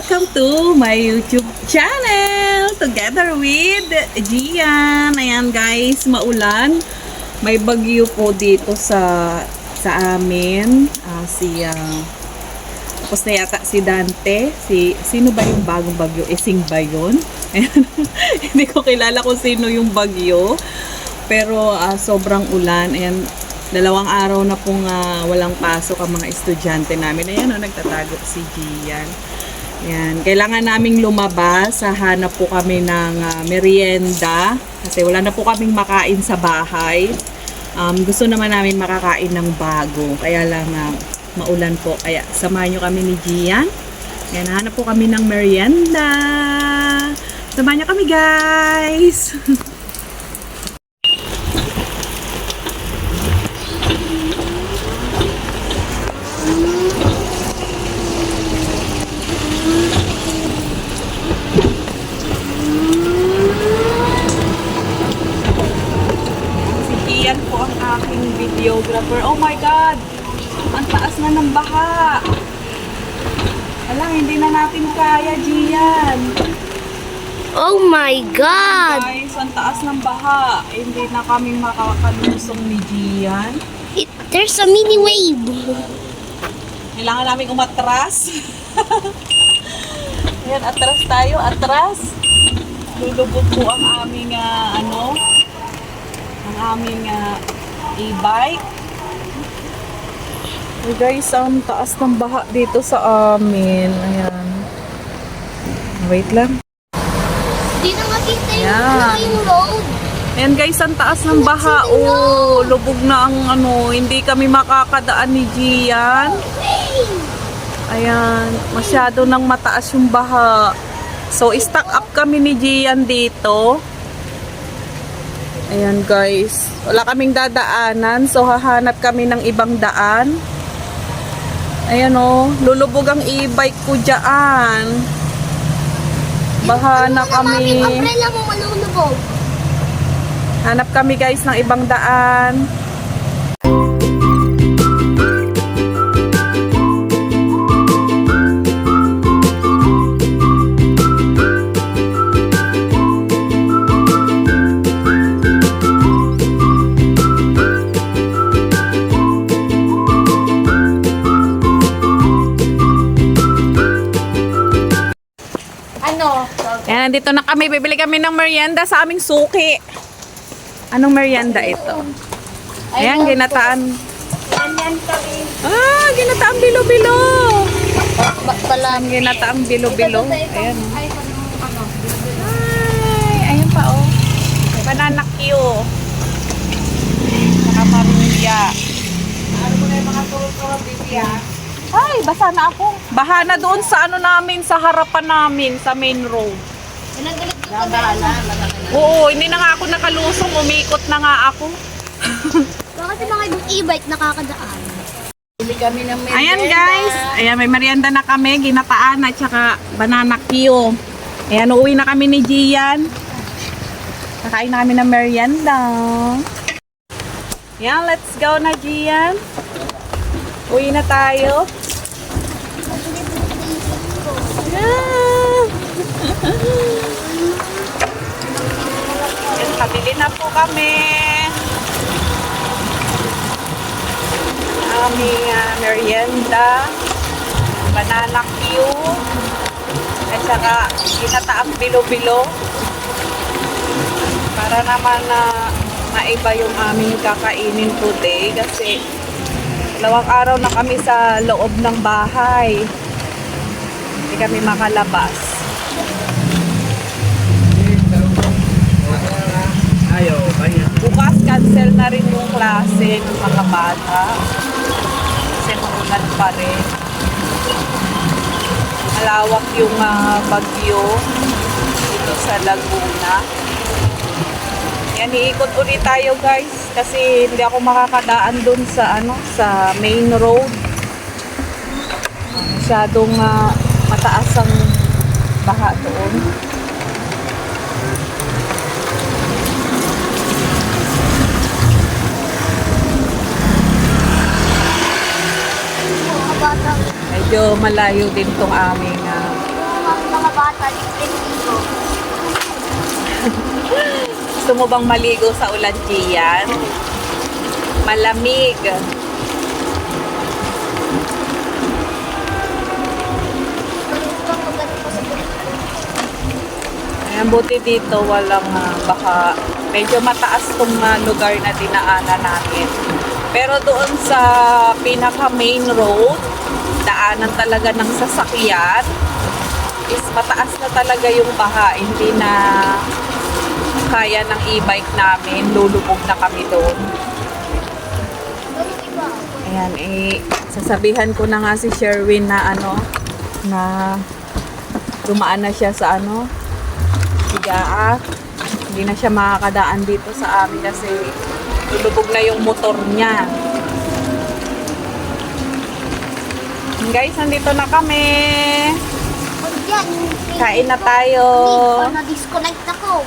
welcome to my YouTube channel together with Gian. Ayan guys, maulan. May bagyo po dito sa amin. Tapos na yata si Dante. Sino ba yung bagong bagyo? Ising ba yun? Ayan. Hindi ko kilala kung sino yung bagyo. Pero sobrang ulan. Ayan. 2 araw na pong walang pasok ang mga estudyante namin. Ayan, nagtatago si Gian. Ayan, kailangan naming lumabas. Hanap po kami ng merienda. Kasi wala na po kaming makain sa bahay. Gusto naman namin makakain ng bago. Kaya lang maulan po. Kaya samahan nyo kami ni Gian. Ayan, hanap po kami ng merienda. Samahan nyo kami guys! Yan po ang aking videographer. Oh my God! Ang taas na ng baha. Alam, hindi na natin kaya, Gian. Oh my God! Guys, ang taas ng baha. Hindi na kami makakalusong ni Gian. There's a mini wave. Kailangan namin umatras. Ayan, atras tayo, atras. Lulubog po ang aming, aming e-bike. Hey guys, ang taas ng baha dito sa amin. Ayan. Wait lang. Di na makita Yan. yung road. Ayan guys, ang taas ng baha. Oh, lubog na ang hindi kami makakadaan ni Gian. Ayan, masyado nang mataas yung baha. So, stock up kami ni Gian dito. Ayan guys, wala kaming dadaanan, so hahanap kami ng ibang daan. Ayan o, lulubog ang e-bike ko dyan. Baha na kami. Umbrella mo malulubog. Hanap kami guys ng ibang daan. Ayan, nandito na kami. Bibili kami ng merienda sa aming suki. Anong merienda ito? Ayan, ginataan. Yan kami. Ginataang bilo-bilo. Pala. Ginataang bilo-bilo. Ayan. Ay, Ayan pa oh. Banana Q. Saka marulya. ano mo na yung mga tulog-tulog, Bibi, Ay, basa na ako. Baha na doon sa namin, sa harapan namin, sa main road. Oo, hindi na nga ako nakalusong, umikot na nga ako. Bakit yung mga ibang e-bike nakakadaan? Bili kami ng merienda. Ayan guys, ayan may merienda na kami, ginataan at saka banana Q. Ayan, uuwi na kami ni Gian. Kakain na kami ng merienda. Ayan, let's go na Gian. Uwi na tayo. Ayan, kabili na po kami. Aming merienda, banana Q, at saka ginataang bilo-bilo para naman maiba yung aming kakainin today kasi 2 araw na kami sa loob ng bahay, hindi kami makalabas. Bukas cancel na rin yung klase ng mga bata kasi maulan pa rin. Malawak yung bagyo dito sa Laguna. Yan, iikot ulit tayo guys kasi hindi ako makakadaan dun sa sa main road. Masyadong mataas ang baha doon. Medyo malayo din tong aming tatalitin ko. Gusto mo bang maligo sa ulan, Gian? Malamig. Ayan, buti dito walang baka medyo mataas tong lugar na dinaanan natin. Pero doon sa pinaka main road, daanan talaga ng sasakyan, is mataas na talaga yung baha. Hindi na kaya ng e-bike namin. Lulubog na kami doon. Ayan, sasabihan ko na nga si Sherwin na na dumaan na siya sa Higaa. Hindi na siya makakadaan dito sa amin kasi lulubog na yung motor niya. Guys, nandito na kami. Yan, Kain na tayo. na-disconnect ako.